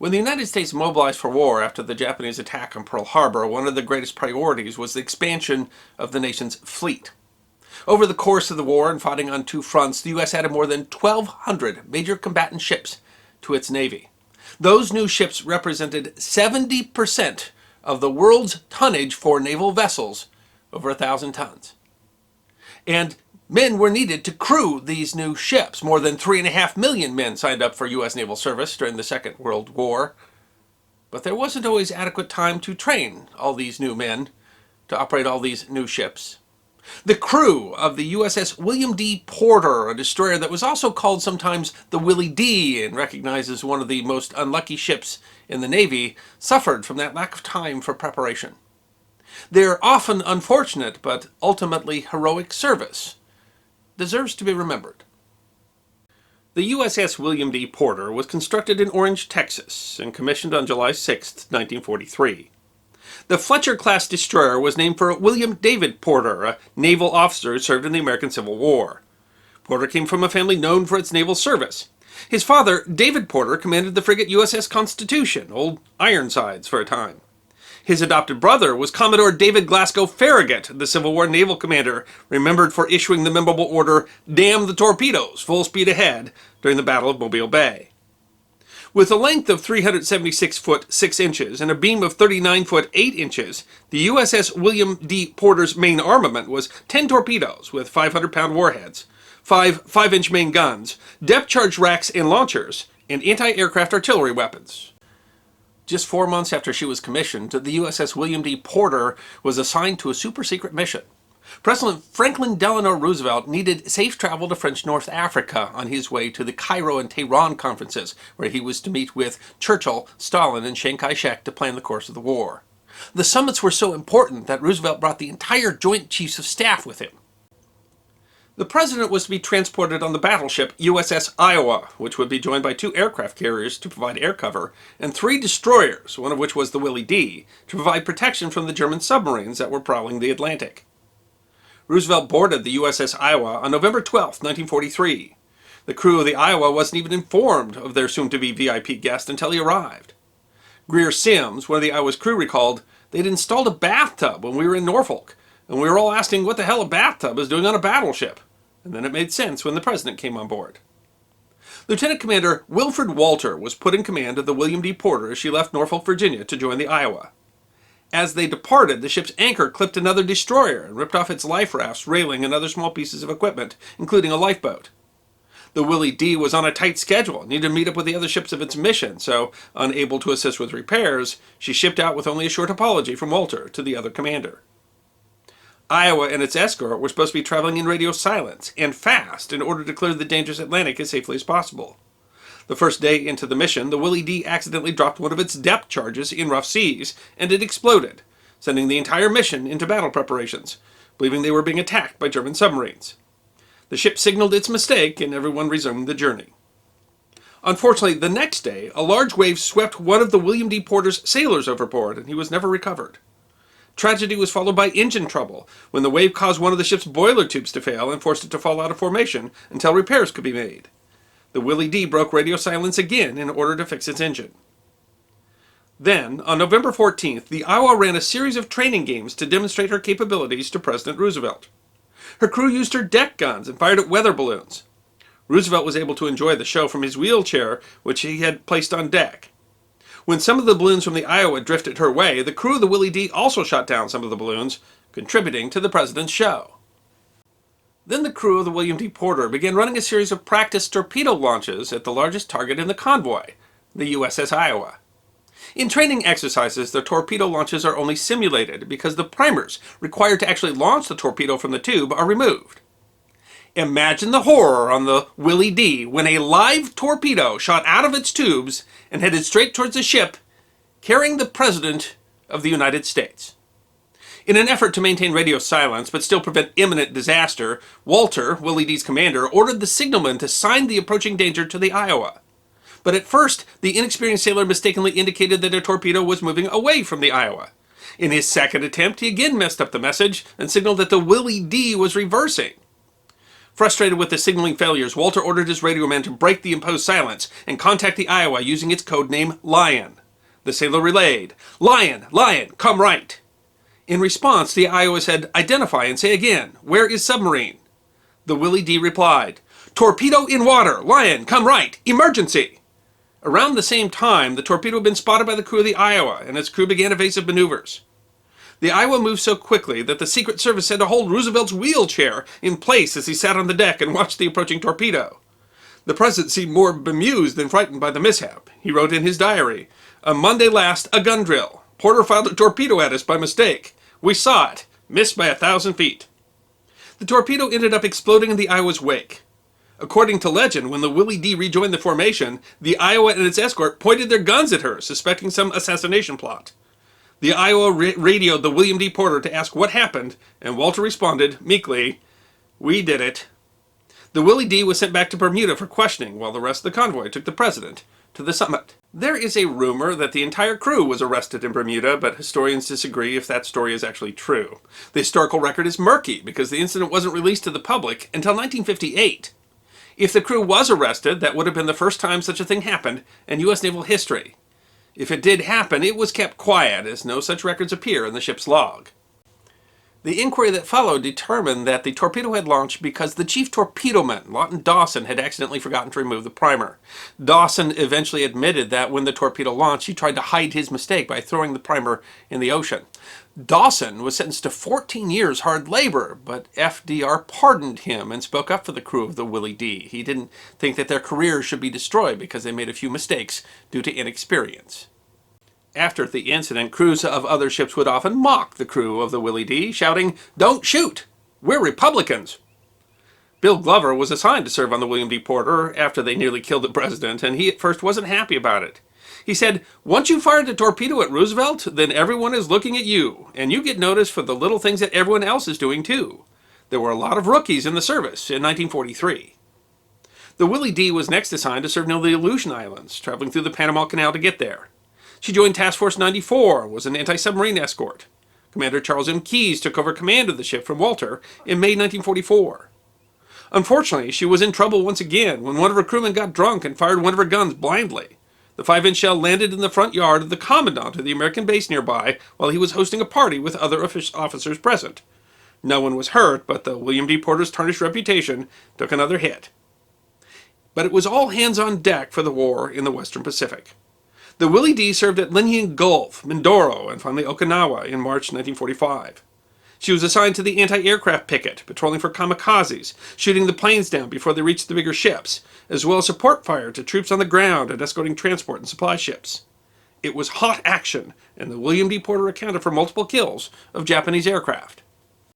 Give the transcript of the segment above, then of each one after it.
When the United States mobilized for war after the Japanese attack on Pearl Harbor, one of the greatest priorities was the expansion of the nation's fleet. Over the course of the war and fighting on two fronts, the U.S. added more than 1,200 major combatant ships to its Navy. Those new ships represented 70% of the world's tonnage for naval vessels, over 1,000 tons. And men were needed to crew these new ships. More than 3.5 million men signed up for U.S. naval service during the Second World War. But there wasn't always adequate time to train all these new men to operate all these new ships. The crew of the USS William D Porter, a destroyer that was also called sometimes the Willie Dee and recognized as one of the most unlucky ships in the Navy, suffered from that lack of time for preparation. Their often unfortunate but ultimately heroic service deserves to be remembered. The USS William D Porter was constructed in Orange, Texas, and commissioned on July 6, 1943. The Fletcher-class destroyer was named for William David Porter, a naval officer who served in the American Civil War. Porter came from a family known for its naval service. His father, David Porter, commanded the frigate USS Constitution, Old Ironsides, for a time. His adopted brother was Commodore David Glasgow Farragut, the Civil War naval commander, remembered for issuing the memorable order, "Damn the torpedoes, full speed ahead," during the Battle of Mobile Bay. With a length of 376 foot 6 inches and a beam of 39 foot 8 inches, the USS William D Porter's main armament was 10 torpedoes with 500-pound warheads, 5 5-inch main guns, depth-charge racks and launchers, and anti-aircraft artillery weapons. Just 4 months after she was commissioned, the USS William D Porter was assigned to a super-secret mission. President Franklin Delano Roosevelt needed safe travel to French North Africa on his way to the Cairo and Tehran conferences, where he was to meet with Churchill, Stalin, and Chiang Kai-shek to plan the course of the war. The summits were so important that Roosevelt brought the entire Joint Chiefs of Staff with him. The president was to be transported on the battleship USS Iowa, which would be joined by 2 aircraft carriers to provide air cover, and 3 destroyers, one of which was the Willie Dee, to provide protection from the German submarines that were prowling the Atlantic. Roosevelt boarded the USS Iowa on November 12, 1943. The crew of the Iowa wasn't even informed of their soon-to-be VIP guest until he arrived. Greer Sims, one of the Iowa's crew, recalled, "They'd installed a bathtub when we were in Norfolk, and we were all asking what the hell a bathtub is doing on a battleship. And then it made sense when the president came on board." Lieutenant Commander Wilfred Walter was put in command of the William D Porter as she left Norfolk, Virginia to join the Iowa. As they departed, the ship's anchor clipped another destroyer and ripped off its life rafts, railing, and other small pieces of equipment, including a lifeboat. The Willie Dee was on a tight schedule, needed to meet up with the other ships of its mission, so, unable to assist with repairs, she shipped out with only a short apology from Walter to the other commander. Iowa and its escort were supposed to be traveling in radio silence, and fast, in order to clear the dangerous Atlantic as safely as possible. The first day into the mission, the Willie Dee accidentally dropped one of its depth charges in rough seas, and it exploded, sending the entire mission into battle preparations, believing they were being attacked by German submarines. The ship signaled its mistake, and everyone resumed the journey. Unfortunately, the next day, a large wave swept one of the William D Porter's sailors overboard, and he was never recovered. Tragedy was followed by engine trouble, when the wave caused one of the ship's boiler tubes to fail and forced it to fall out of formation until repairs could be made. The Willie Dee broke radio silence again in order to fix its engine. Then, on November 14th, the Iowa ran a series of training games to demonstrate her capabilities to President Roosevelt. Her crew used her deck guns and fired at weather balloons. Roosevelt was able to enjoy the show from his wheelchair, which he had placed on deck. When some of the balloons from the Iowa drifted her way, the crew of the Willie Dee also shot down some of the balloons, contributing to the president's show. Then the crew of the William D Porter began running a series of practice torpedo launches at the largest target in the convoy, the USS Iowa. In training exercises, the torpedo launches are only simulated because the primers required to actually launch the torpedo from the tube are removed. Imagine the horror on the Willie Dee when a live torpedo shot out of its tubes and headed straight towards the ship, carrying the President of the United States. In an effort to maintain radio silence but still prevent imminent disaster, Walter, Willie Dee's commander, ordered the signalman to sign the approaching danger to the Iowa. But at first, the inexperienced sailor mistakenly indicated that a torpedo was moving away from the Iowa. In his second attempt, he again messed up the message and signaled that the Willie Dee was reversing. Frustrated with the signaling failures, Walter ordered his radio man to break the imposed silence and contact the Iowa using its code name Lion. The sailor relayed, "Lion, Lion, come right." In response, the Iowa said, "Identify and say again, where is submarine?" The Willie Dee replied, "Torpedo in water, Lion, come right, emergency." Around the same time, the torpedo had been spotted by the crew of the Iowa, and its crew began evasive maneuvers. The Iowa moved so quickly that the Secret Service had to hold Roosevelt's wheelchair in place as he sat on the deck and watched the approaching torpedo. The president seemed more bemused than frightened by the mishap. He wrote in his diary, "On Monday last, a gun drill. Porter fired a torpedo at us by mistake. We saw it. Missed by 1,000 feet." The torpedo ended up exploding in the Iowa's wake. According to legend, when the Willie Dee rejoined the formation, the Iowa and its escort pointed their guns at her, suspecting some assassination plot. The Iowa radioed the William D Porter to ask what happened, and Walter responded, meekly, "We did it." The Willie Dee was sent back to Bermuda for questioning, while the rest of the convoy took the president to the summit. There is a rumor that the entire crew was arrested in Bermuda, but historians disagree if that story is actually true. The historical record is murky because the incident wasn't released to the public until 1958. If the crew was arrested, that would have been the first time such a thing happened in U.S. naval history. If it did happen, it was kept quiet, as no such records appear in the ship's log. The inquiry that followed determined that the torpedo had launched because the chief torpedoman, Lawton Dawson, had accidentally forgotten to remove the primer. Dawson eventually admitted that when the torpedo launched, he tried to hide his mistake by throwing the primer in the ocean. Dawson was sentenced to 14 years hard labor, but FDR pardoned him and spoke up for the crew of the Willie Dee. He didn't think that their careers should be destroyed because they made a few mistakes due to inexperience. After the incident, crews of other ships would often mock the crew of the Willie Dee, shouting, "Don't shoot! We're Republicans!" Bill Glover was assigned to serve on the William D Porter after they nearly killed the president, and he at first wasn't happy about it. He said, "Once you fired a torpedo at Roosevelt, then everyone is looking at you, and you get noticed for the little things that everyone else is doing too." There were a lot of rookies in the service in 1943. The Willie Dee was next assigned to serve near the Aleutian Islands, traveling through the Panama Canal to get there. She joined Task Force 94, was an anti-submarine escort. Commander Charles M. Keyes took over command of the ship from Walter in May 1944. Unfortunately, she was in trouble once again when one of her crewmen got drunk and fired one of her guns blindly. The 5-inch shell landed in the front yard of the commandant of the American base nearby while he was hosting a party with other officers present. No one was hurt, but the William D. Porter's tarnished reputation took another hit. But it was all hands on deck for the war in the Western Pacific. The Willie Dee served at Lincoln Gulf, Mindoro, and finally Okinawa in March 1945. She was assigned to the anti-aircraft picket, patrolling for kamikazes, shooting the planes down before they reached the bigger ships, as well as support fire to troops on the ground and escorting transport and supply ships. It was hot action, and the William D. Porter accounted for multiple kills of Japanese aircraft.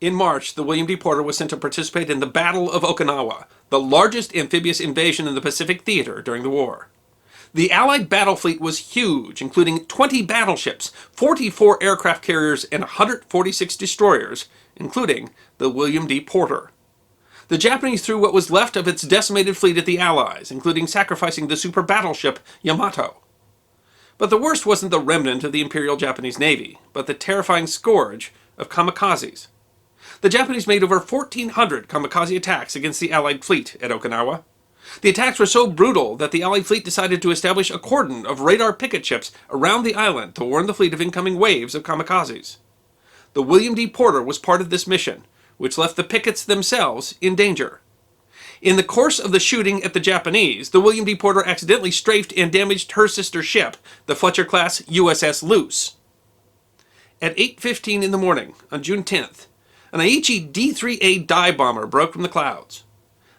In March, the William D. Porter was sent to participate in the Battle of Okinawa, the largest amphibious invasion in the Pacific theater during the war. The Allied battle fleet was huge, including 20 battleships, 44 aircraft carriers, and 146 destroyers, including the William D. Porter. The Japanese threw what was left of its decimated fleet at the Allies, including sacrificing the super battleship Yamato. But the worst wasn't the remnant of the Imperial Japanese Navy, but the terrifying scourge of kamikazes. The Japanese made over 1,400 kamikaze attacks against the Allied fleet at Okinawa. The attacks were so brutal that the Allied fleet decided to establish a cordon of radar picket ships around the island to warn the fleet of incoming waves of kamikazes. The William D. Porter was part of this mission, which left the pickets themselves in danger. In the course of the shooting at the Japanese, the William D. Porter accidentally strafed and damaged her sister ship, the Fletcher-class USS Luce. At 8:15 in the morning, on June 10th, an Aichi D-3A dive bomber broke from the clouds.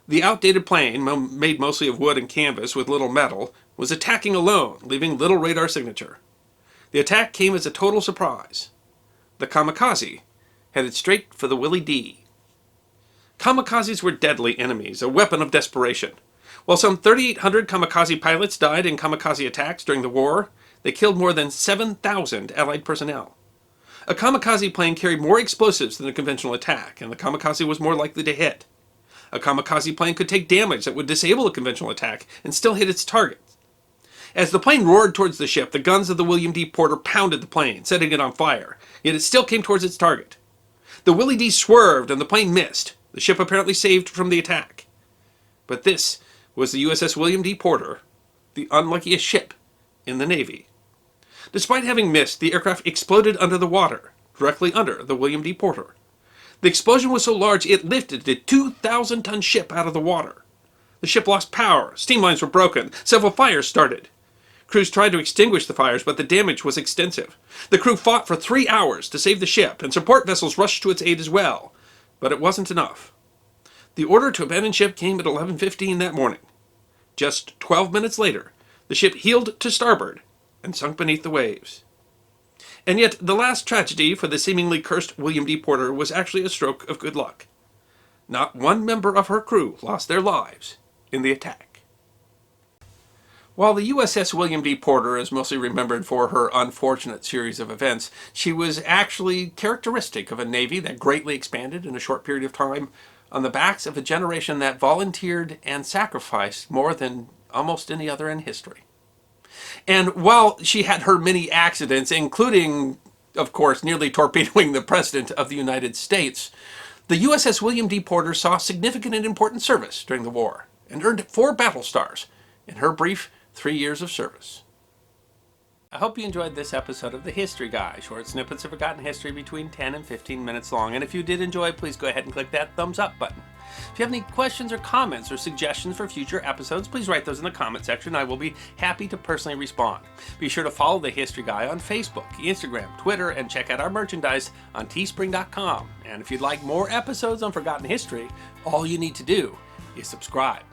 The outdated plane, made mostly of wood and canvas with little metal, was attacking alone, leaving little radar signature. The attack came as a total surprise. The kamikaze headed straight for the Willie Dee. Kamikazes were deadly enemies, a weapon of desperation. While some 3,800 kamikaze pilots died in kamikaze attacks during the war, they killed more than 7,000 Allied personnel. A kamikaze plane carried more explosives than a conventional attack, and the kamikaze was more likely to hit. A kamikaze plane could take damage that would disable a conventional attack and still hit its target. As the plane roared towards the ship, the guns of the William D. Porter pounded the plane, setting it on fire, yet it still came towards its target. The Willie Dee swerved and the plane missed. the ship apparently saved from the attack. But this was the USS William D Porter, the unluckiest ship in the Navy. Despite having missed, the aircraft exploded under the water, directly under the William D Porter. The explosion was so large it lifted the 2,000-ton ship out of the water. The ship lost power, steam lines were broken, several fires started. Crews tried to extinguish the fires, but the damage was extensive. The crew fought for 3 hours to save the ship, and support vessels rushed to its aid as well. But it wasn't enough. The order to abandon ship came at 11:15 that morning. Just 12 minutes later, the ship heeled to starboard and sunk beneath the waves. And yet, the last tragedy for the seemingly cursed William D Porter was actually a stroke of good luck. Not one member of her crew lost their lives in the attack. While the USS William D Porter is mostly remembered for her unfortunate series of events, she was actually characteristic of a Navy that greatly expanded in a short period of time on the backs of a generation that volunteered and sacrificed more than almost any other in history. And while she had her many accidents, including, of course, nearly torpedoing the President of the United States, the USS William D Porter saw significant and important service during the war and earned 4 battle stars in her brief 3 years of service. I hope you enjoyed this episode of The History Guy, short snippets of forgotten history between 10 and 15 minutes long. And if you did enjoy, please go ahead and click that thumbs up button. If you have any questions or comments or suggestions for future episodes, please write those in the comment section. I will be happy to personally respond. Be sure to follow The History Guy on Facebook, Instagram, Twitter, and check out our merchandise on teespring.com. And if you'd like more episodes on forgotten history, all you need to do is subscribe.